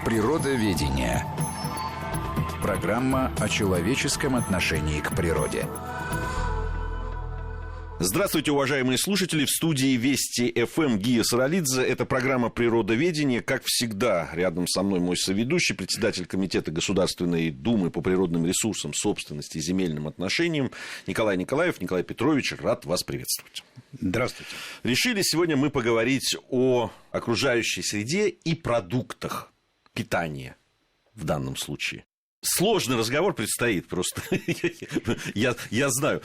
Природоведение. Программа о человеческом отношении к природе. Здравствуйте, уважаемые слушатели. В студии Вести ФМ Гия Саралидзе. Это программа «Природоведение». Как всегда, рядом со мной мой соведущий, председатель Комитета Государственной Думы по природным ресурсам, собственности и земельным отношениям Николай Николаев. Николай Петрович, рад вас приветствовать. Здравствуйте. Решили сегодня мы поговорить о окружающей среде и продуктах питания в данном случае. Сложный разговор предстоит просто. Я знаю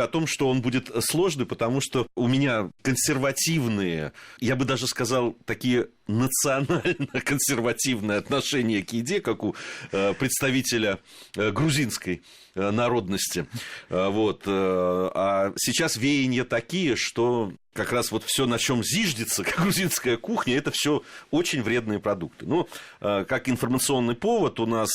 о том, что он будет сложный, потому что у меня консервативные, я бы даже сказал, такие национально-консервативные отношения к еде, как у представителя грузинской народности. Вот. А сейчас веяния такие, что как раз вот все, на чем зиждется грузинская кухня, это все очень вредные продукты. Ну, как информационный повод, у нас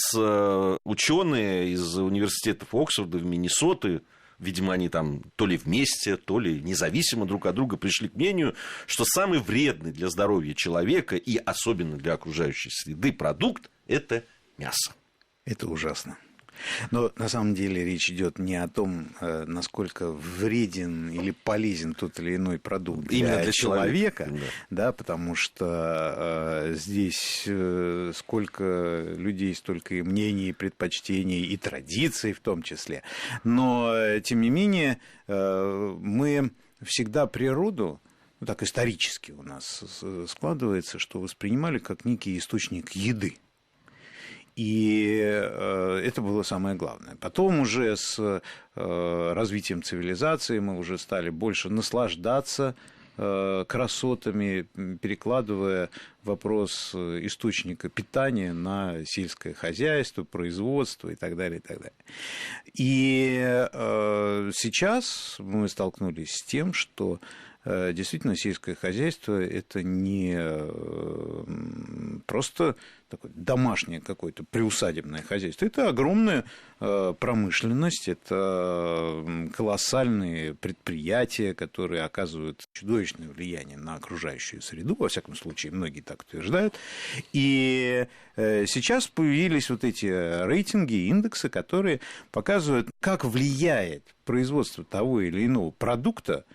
ученые из университетов Оксфорда, Миннесоты, видимо, они там то ли вместе, то ли независимо друг от друга пришли к мнению, что самый вредный для здоровья человека и особенно для окружающей среды продукт – это мясо. Это ужасно. Но на самом деле речь идет не о том, насколько вреден или полезен тот или иной продукт для человека, да, потому что здесь сколько людей, столько и мнений, и предпочтений, и традиций в том числе. Но, тем не менее, мы всегда природу, ну, так исторически у нас складывается, что воспринимали как некий источник еды. И это было самое главное. Потом уже с развитием цивилизации мы уже стали больше наслаждаться красотами, перекладывая вопрос источника питания на сельское хозяйство, производство и так далее, и так далее. И сейчас мы столкнулись с тем, что действительно сельское хозяйство – это не просто такое домашнее какое-то приусадебное хозяйство, это огромная промышленность, это колоссальные предприятия, которые оказывают чудовищное влияние на окружающую среду, во всяком случае, многие так утверждают. И сейчас появились вот эти рейтинги, индексы, которые показывают, как влияет производство того или иного продукта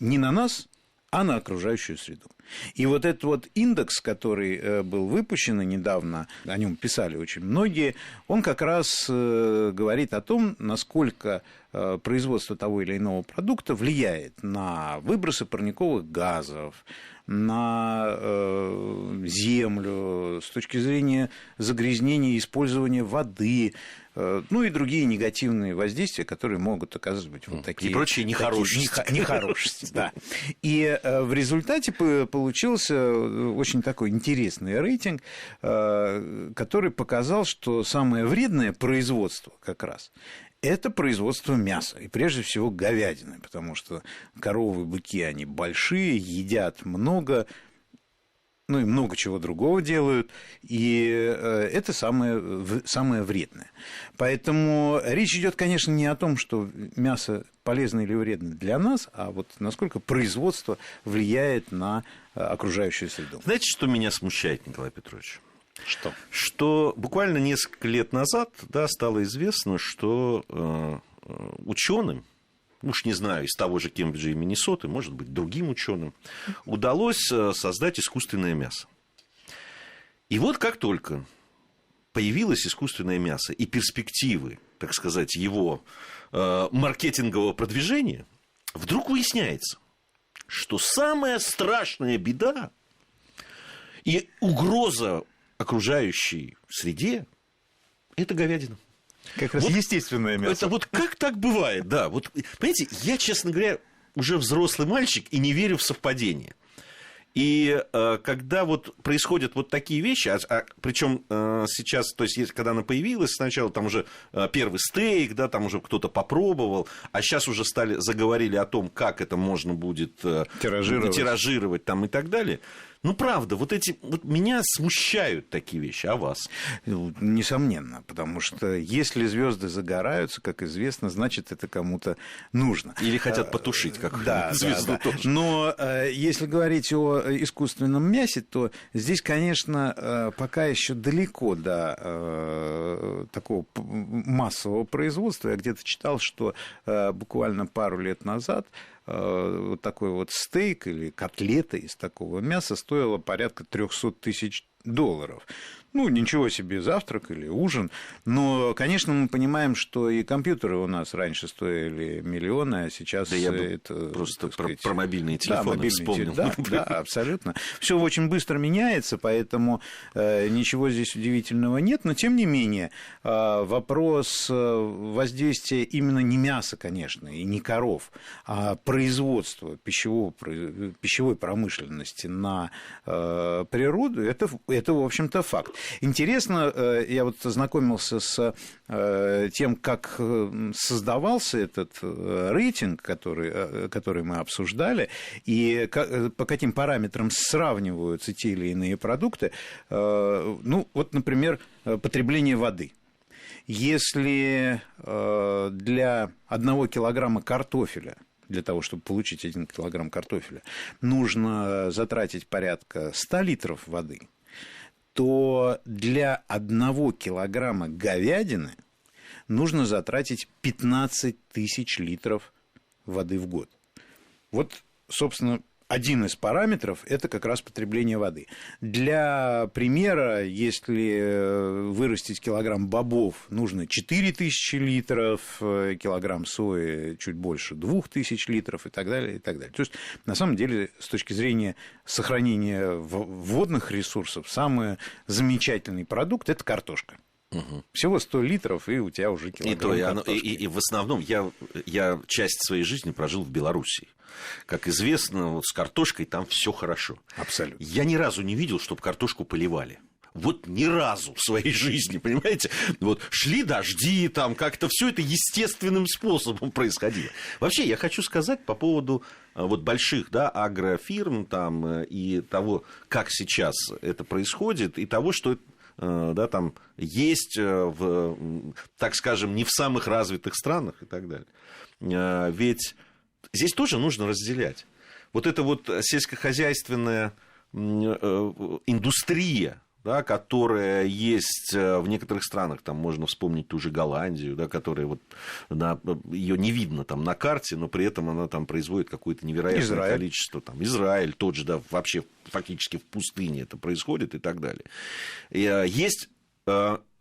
не на нас, а на окружающую среду. И вот этот вот индекс, который был выпущен недавно, о нем писали очень многие, он как раз говорит о том, насколько производство того или иного продукта влияет на выбросы парниковых газов, на землю, с точки зрения загрязнения и использования воды, ну и другие негативные воздействия, которые могут оказывать вот такие... И прочие нехорошести. Да. И в результате получился очень такой интересный рейтинг, который показал, что самое вредное производство как раз это производство мяса, и прежде всего говядины, потому что коровы, быки, они большие, едят много, ну и много чего другого делают, и это самое вредное. Поэтому речь идет, конечно, не о том, что мясо полезно или вредно для нас, а вот насколько производство влияет на окружающую среду. Знаете, что меня смущает, Николай Петрович? Что? Что буквально несколько лет назад стало известно, что ученым, уж не знаю, из того же Кембриджа и Миннесоты, может быть, другим ученым, удалось создать искусственное мясо. И вот как только появилось искусственное мясо и перспективы, так сказать, его маркетингового продвижения, вдруг выясняется, что самая страшная беда и угроза окружающей среде – это говядина. Как раз вот естественное мясо. Это вот как так бывает, да. Вот, понимаете, я, честно говоря, уже взрослый мальчик и не верю в совпадение. И когда вот происходят вот такие вещи, причем сейчас, то есть когда она появилась, сначала там уже первый стейк, да, там уже кто-то попробовал, а сейчас уже заговорили о том, как это можно будет тиражировать там и так далее. Ну, правда, вот меня смущают такие вещи, а вас? Несомненно, потому что если звезды загораются, как известно, значит, это кому-то нужно. Или хотят потушить какую-нибудь звезду тоже. Но если говорить о искусственном мясе, то здесь, конечно, пока еще далеко до такого массового производства. Я где-то читал, что буквально пару лет назад вот такой вот стейк или котлета из такого мяса стоила порядка $300 тысяч. Ну, ничего себе, завтрак или ужин. Но, конечно, мы понимаем, что и компьютеры у нас раньше стоили миллионы, а сейчас да это... Просто про мобильные телефоны вспомнил. Да, абсолютно. Все очень быстро меняется, поэтому ничего здесь удивительного нет. Но, тем не менее, вопрос воздействия именно не мяса, конечно, и не коров, а производства пищевой промышленности на природу, это, в общем-то, факт. Интересно, я вот знакомился с тем, как создавался этот рейтинг, который мы обсуждали, и по каким параметрам сравниваются те или иные продукты. Ну, вот, например, потребление воды. Если для 1 килограмма картофеля, для того, чтобы получить 1 килограмм картофеля, нужно затратить порядка 100 литров воды, то для 1 килограмма говядины нужно затратить 15 тысяч литров воды в год. Вот, собственно, один из параметров – это как раз потребление воды. Для примера, если вырастить килограмм бобов, нужно 4000 литров, килограмм сои чуть больше 2000 литров и так далее, и так далее. То есть, на самом деле, с точки зрения сохранения водных ресурсов, самый замечательный продукт – это картошка. Угу. Всего 100 литров, и у тебя уже килограмм картошки. И в основном я часть своей жизни прожил в Белоруссии. Как известно, вот с картошкой там все хорошо. Абсолютно. Я ни разу не видел, чтобы картошку поливали. Вот ни разу в своей жизни, понимаете? Вот шли дожди, там как-то все это естественным способом происходило. Вообще, я хочу сказать по поводу вот больших, да, агрофирм там, и того, как сейчас это происходит, и того, что да, там есть, так скажем, не в самых развитых странах и так далее. Ведь здесь тоже нужно разделять. Вот эта вот сельскохозяйственная индустрия, да, которая есть в некоторых странах, там можно вспомнить ту же Голландию, да, которая вот ее не видно там на карте, но при этом она там производит какое-то невероятное количество. Там, Израиль тот же, да, вообще фактически в пустыне это происходит и так далее. И есть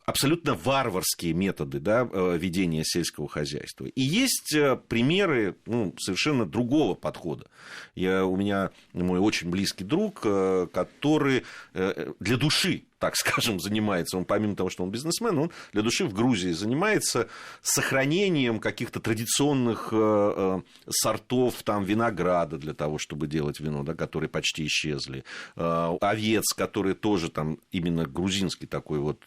абсолютно варварские методы, да, ведения сельского хозяйства. И есть примеры совершенно другого подхода. У меня мой очень близкий друг, который для души, так скажем, занимается, он помимо того, что он бизнесмен, он для души в Грузии занимается сохранением каких-то традиционных сортов там, винограда для того, чтобы делать вино, да, которые почти исчезли, овец, которые тоже там именно грузинский такой вот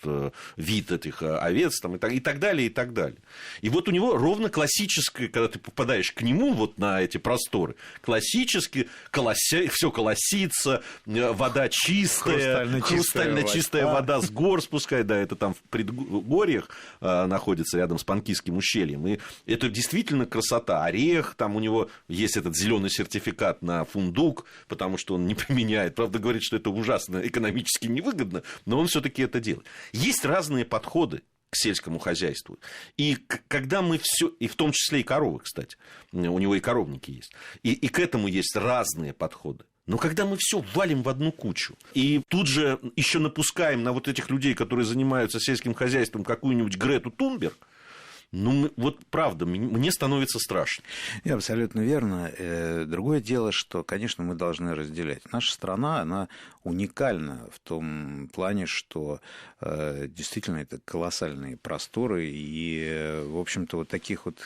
вид этих овец там, и так далее, и так далее. И вот у него ровно классическое, когда ты попадаешь к нему вот на эти просторы, классически все колосится, вода чистая, хрустально чистая вода с гор спускает, да, это там в предгорьях находится рядом с Панкисским ущельем, и это действительно красота. Орех, там у него есть этот зеленый сертификат на фундук, потому что он не применяет, правда, говорит, что это ужасно экономически невыгодно, но он все-таки это делает. Есть разные подходы к сельскому хозяйству. И когда мы все, и в том числе и коровы, кстати, у него и коровники есть, и к этому есть разные подходы. Но когда мы все валим в одну кучу, и тут же еще напускаем на вот этих людей, которые занимаются сельским хозяйством, какую-нибудь Грету Тунберг, вот правда, мне становится страшно. И абсолютно верно. Другое дело, что, конечно, мы должны разделять. Наша страна, она уникальна в том плане, что действительно это колоссальные просторы, и, в общем-то, вот таких вот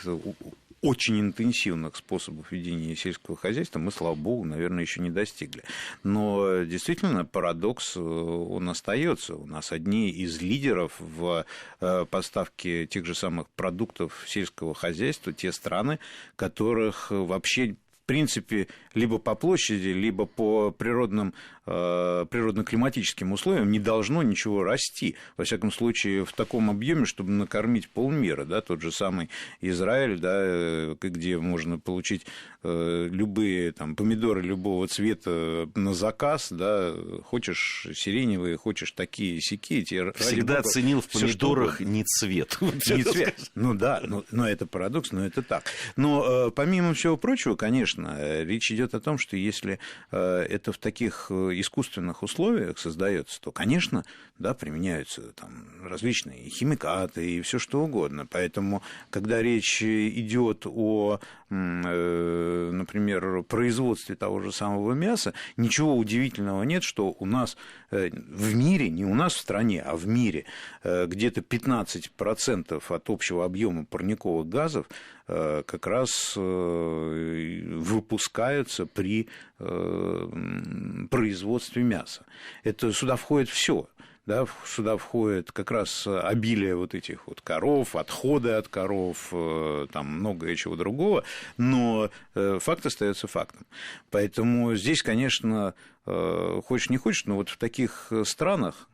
очень интенсивных способов ведения сельского хозяйства мы, слава богу, наверное, еще не достигли. Но действительно парадокс, он остается. У нас одни из лидеров в поставке тех же самых продуктов сельского хозяйства, те страны, которых вообще в принципе, либо по площади, либо по природно-климатическим условиям не должно ничего расти. Во всяком случае, в таком объеме, чтобы накормить полмира. Да? Тот же самый Израиль, да, где можно получить любые там, помидоры любого цвета на заказ. Да? Хочешь сиреневые, хочешь такие-сякие. Всегда ценил в помидорах не цвет. Не цвет. Ну да, но это парадокс, но это так. Но помимо всего прочего, конечно, речь идет о том, что если это в таких искусственных условиях создается, то, конечно, да, применяются там различные химикаты и все что угодно. Поэтому, когда речь идет о, например, производстве того же самого мяса, ничего удивительного нет, что у нас в мире, не у нас в стране, а в мире, где-то 15% от общего объема парниковых газов как раз выпускаются при производстве мяса. Сюда входит все. Да, сюда входит как раз обилие вот этих вот коров, отходы от коров, там многое чего другого, но факт остается фактом. Поэтому здесь, конечно, хочешь не хочешь, но вот в таких странах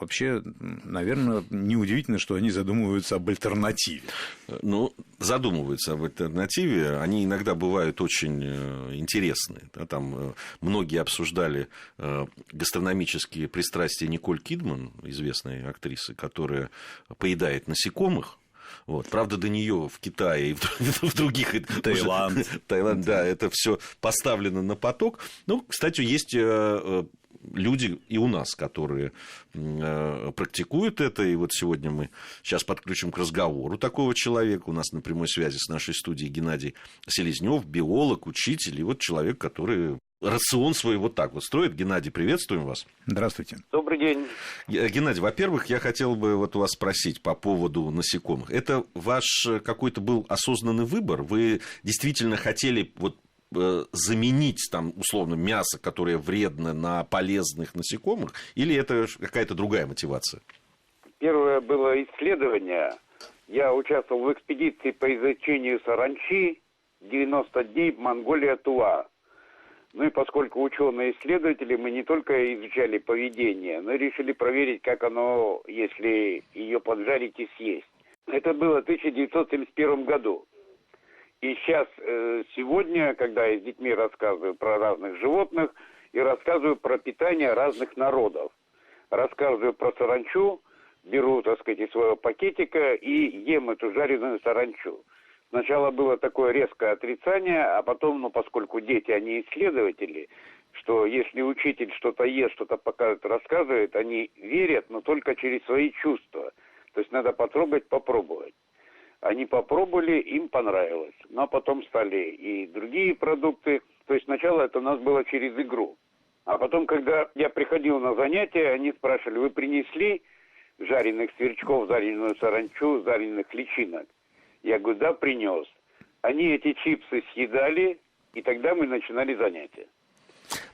вообще, наверное, неудивительно, что они задумываются об альтернативе. Ну, задумываются об альтернативе. Они иногда бывают очень интересные. Да, там многие обсуждали гастрономические пристрастия Николь Кидман, известной актрисы, которая поедает насекомых. Вот. Правда, до нее в Китае и в других... Таиланд, да, это все поставлено на поток. Ну, кстати, есть люди и у нас, которые практикуют это. И вот сегодня мы сейчас подключим к разговору такого человека. У нас на прямой связи с нашей студией Геннадий Селезнёв, биолог, учитель. И вот человек, который рацион свой вот так вот строит. Геннадий, приветствуем вас. Здравствуйте. Добрый день. Геннадий, во-первых, я хотел бы вот у вас спросить по поводу насекомых. Это ваш какой-то был осознанный выбор? Вы действительно хотели вот заменить там условно мясо, которое вредно, на полезных насекомых, или это какая-то другая мотивация? Первое было исследование. Я участвовал в экспедиции по изучению саранчи 90 дней Монголия-Тула. Ну и поскольку ученые-исследователи, мы не только изучали поведение, но и решили проверить, как оно, если ее поджарить и съесть. Это было в 1971 году. И сейчас, сегодня, когда я с детьми рассказываю про разных животных и рассказываю про питание разных народов, рассказываю про саранчу, беру, так сказать, из своего пакетика и ем эту жареную саранчу. Сначала было такое резкое отрицание, а потом, поскольку дети, они исследователи, что если учитель что-то ест, что-то показывает, рассказывает, они верят, но только через свои чувства. То есть надо потрогать, попробовать. Они попробовали, им понравилось. Но потом стали и другие продукты. То есть сначала это у нас было через игру. А потом, когда я приходил на занятия, они спрашивали: вы принесли жареных сверчков, жареную саранчу, жареных личинок? Я говорю: да, принес. Они эти чипсы съедали, и тогда мы начинали занятия.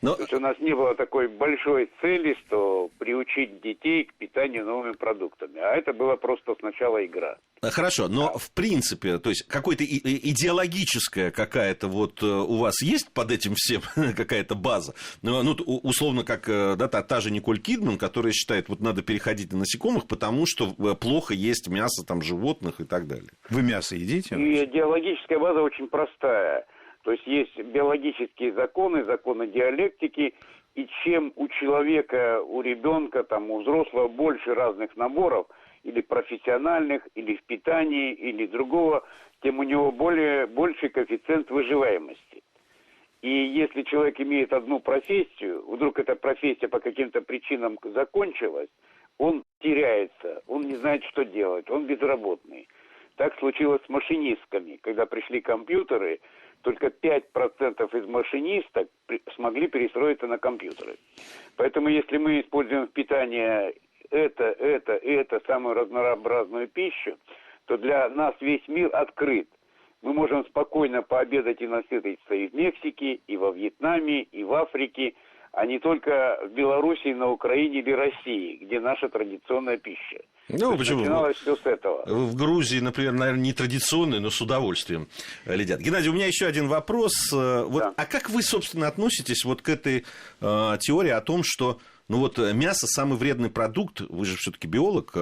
То есть у нас не было такой большой цели, что приучить детей к питанию новыми продуктами. А это была просто сначала игра. Хорошо, но в принципе, то есть какая-то идеологическая какая-то вот у вас есть под этим всем какая-то база? Ну, условно, как та же Николь Кидман, которая считает, вот надо переходить на насекомых, потому что плохо есть мясо там животных и так далее. Вы мясо едите? И идеологическая база очень простая. То есть есть биологические законы, законы диалектики, и чем у человека, у ребенка, там, у взрослого больше разных наборов, или профессиональных, или в питании, или другого, тем у него больший коэффициент выживаемости. И если человек имеет одну профессию, вдруг эта профессия по каким-то причинам закончилась, он теряется, он не знает, что делать, он безработный. Так случилось с машинистками. Когда пришли компьютеры, только 5% из машинисток смогли перестроиться на компьютеры. Поэтому если мы используем в питании это самую разнообразную пищу, то для нас весь мир открыт. Мы можем спокойно пообедать и насытиться и в Мексике, и во Вьетнаме, и в Африке. а не только в Белоруссии, на Украине или России, где наша традиционная пища. Ну, почему? Начиналось все с этого. В Грузии, например, наверное, не традиционные, но с удовольствием едят. Геннадий, у меня еще один вопрос. Вот, Да. А как вы, собственно, относитесь вот к этой теории о том, что мясо самый вредный продукт, вы же все-таки биолог,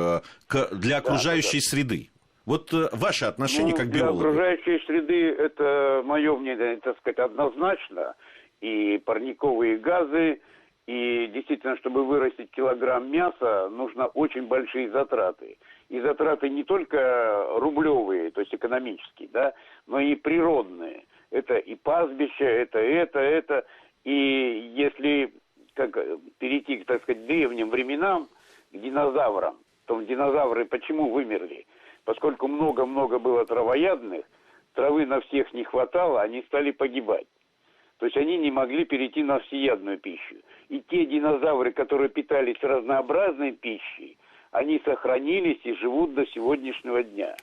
для окружающей среды? Вот ваше отношение как биолога. Для окружающей среды это мое мнение, так сказать, однозначно. И парниковые газы, и действительно, чтобы вырастить килограмм мяса, нужно очень большие затраты. И затраты не только рублевые, то есть экономические, да, но и природные. Это и пастбища, это. И если перейти, так сказать, к древним временам, к динозаврам, то динозавры почему вымерли? Поскольку много-много было травоядных, травы на всех не хватало, они стали погибать. То есть они не могли перейти на всеядную пищу. И те динозавры, которые питались разнообразной пищей, они сохранились и живут до сегодняшнего дня.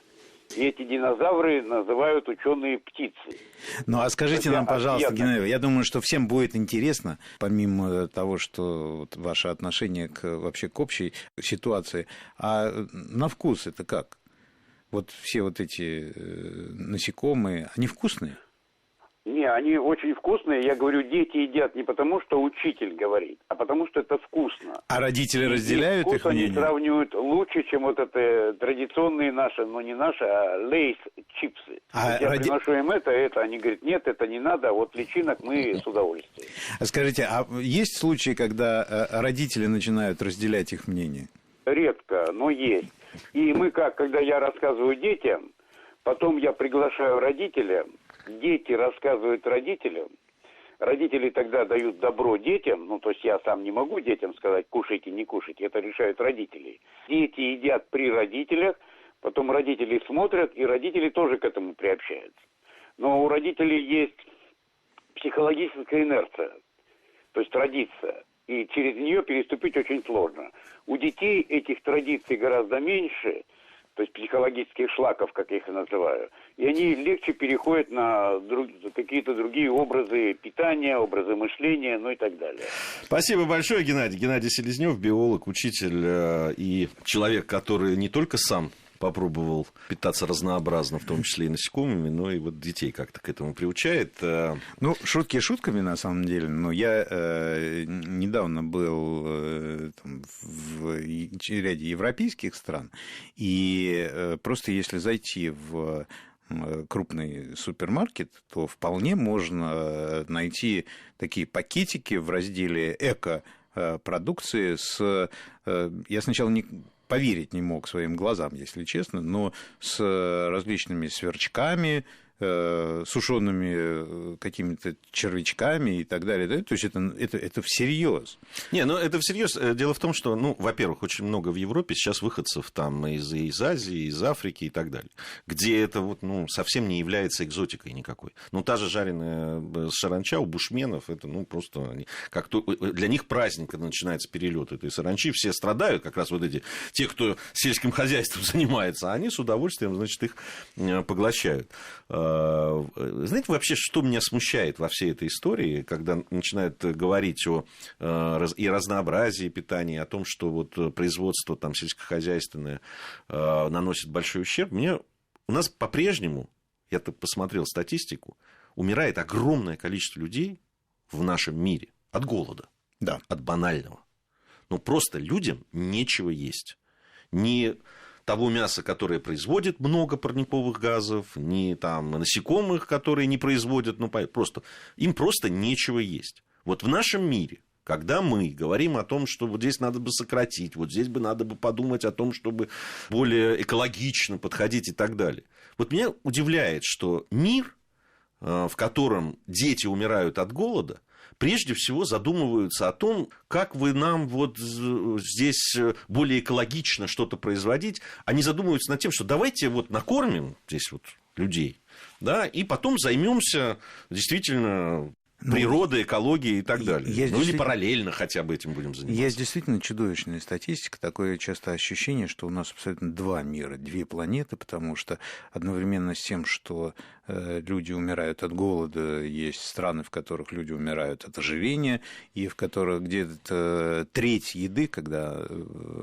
И эти динозавры называют ученые птицы. Ну, а скажите нам, пожалуйста, Геннадий, я думаю, что всем будет интересно, помимо того, что ваше отношение вообще к общей ситуации, а на вкус это как? Вот все вот эти насекомые, они вкусные? Не, они очень вкусные. Я говорю, дети едят не потому, что учитель говорит, а потому, что это вкусно. А родители разделяют их мнение? Они сравнивают лучше, чем вот это традиционные наши, ну не наши, а лейс чипсы. Я приношу им это, они говорят, нет, это не надо, а вот личинок мы с удовольствием. Скажите, а есть случаи, когда родители начинают разделять их мнение? Редко, но есть. И мы когда я рассказываю детям, потом я приглашаю родителя, дети рассказывают родителям, родители тогда дают добро детям, ну, то есть я сам не могу детям сказать, кушайте, не кушайте, это решают родители. Дети едят при родителях, потом родители смотрят, и родители тоже к этому приобщаются. Но у родителей есть психологическая инерция, то есть традиция, и через нее переступить очень сложно. У детей этих традиций гораздо меньше, то есть психологических шлаков, как я их называю, и они легче переходят на какие-то другие образы питания, образы мышления, ну и так далее. Спасибо большое, Геннадий. Геннадий Селезнев, биолог, учитель и человек, который не только сам попробовал питаться разнообразно, в том числе и насекомыми, но и вот детей как-то к этому приучает. Ну, шутки шутками, на самом деле, но я недавно был в ряде европейских стран, и просто если зайти в крупный супермаркет, то вполне можно найти такие пакетики в разделе эко-продукции с... Я сначала поверить не мог своим глазам, если честно, но с различными сверчками, сушеными какими-то червячками и так далее. То есть это всерьез. Не, ну это всерьез. Дело в том, что, во-первых, очень много в Европе сейчас выходцев там из Азии, из Африки и так далее, где это совсем не является экзотикой никакой. Та же жареная саранча у бушменов, это просто для них праздник, когда начинается перелет этой саранчи, все страдают, как раз вот эти, те, кто сельским хозяйством занимается, а они с удовольствием, их поглощают. Знаете, вообще, что меня смущает во всей этой истории, когда начинают говорить о и разнообразии питания, о том, что производство сельскохозяйственное наносит большой ущерб, у нас по-прежнему, я посмотрел статистику, умирает огромное количество людей в нашем мире от голода, да. От банального. Просто людям нечего есть. Не того мяса, которое производит много парниковых газов, ни насекомых, которые не производят, им просто нечего есть. В нашем мире, когда мы говорим о том, что здесь надо бы сократить, здесь надо бы подумать о том, чтобы более экологично подходить и так далее. Меня удивляет, что мир, в котором дети умирают от голода, прежде всего задумываются о том, как вы нам здесь более экологично что-то производить, они задумываются над тем, что давайте накормим здесь людей, да, и потом займемся действительно природой, экологией и так далее. Или параллельно хотя бы этим будем заниматься. Есть действительно чудовищная статистика, такое часто ощущение, что у нас абсолютно два мира, две планеты, потому что одновременно с тем, что люди умирают от голода, есть страны, в которых люди умирают от ожирения, и в которых где-то треть еды, когда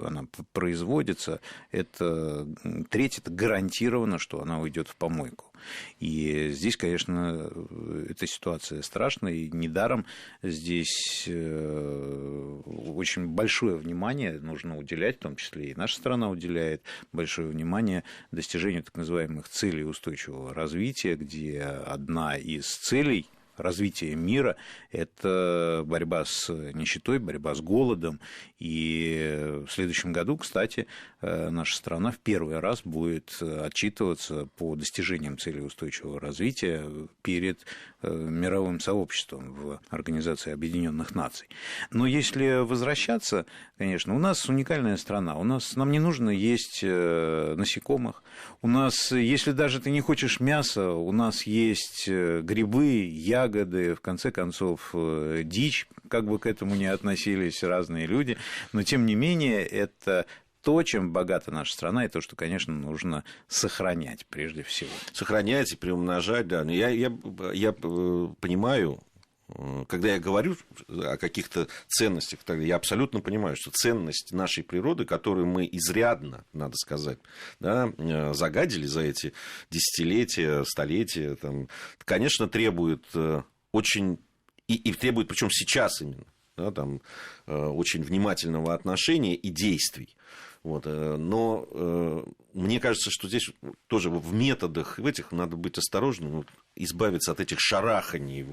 она производится, треть это гарантированно, что она уйдет в помойку. И здесь, конечно, эта ситуация страшная, и недаром здесь очень большое внимание нужно уделять, в том числе и наша страна уделяет большое внимание достижению так называемых целей устойчивого развития, где одна из целей развития мира – это борьба с нищетой, борьба с голодом. И в следующем году, кстати, наша страна в первый раз будет отчитываться по достижениям целей устойчивого развития перед мировым сообществом в Организации Объединенных Наций. Но если возвращаться, конечно, у нас уникальная страна. Нам не нужно есть насекомых. У нас, если даже ты не хочешь мяса, у нас есть грибы, ягоды, в конце концов, дичь, как бы к этому ни относились разные люди, но тем не менее это то, чем богата наша страна, и то, что, конечно, нужно сохранять прежде всего. Сохранять и приумножать, да. Но я понимаю, когда я говорю о каких-то ценностях, я абсолютно понимаю, что ценность нашей природы, которую мы изрядно, надо сказать, да, загадили за эти десятилетия, столетия, конечно, требует очень... И требует, причем сейчас именно, да, очень внимательного отношения и действий. Но мне кажется, что здесь тоже в методах, в этих надо быть осторожным, избавиться от этих шараханий,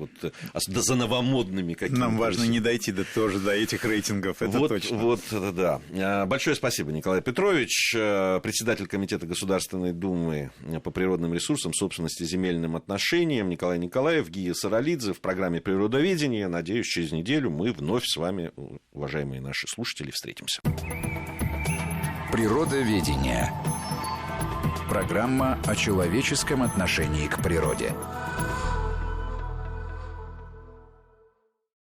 за новомодными какими-то. Нам важно не дойти тоже до этих рейтингов, это точно. Да. Большое спасибо, Николай Петрович, председатель Комитета Государственной Думы по природным ресурсам, собственности и земельным отношениям, Николай Николаев, Гия Саралидзе в программе «Природоведение». Надеюсь, через неделю мы вновь с вами, уважаемые наши слушатели, встретимся. Природоведение. Программа о человеческом отношении к природе.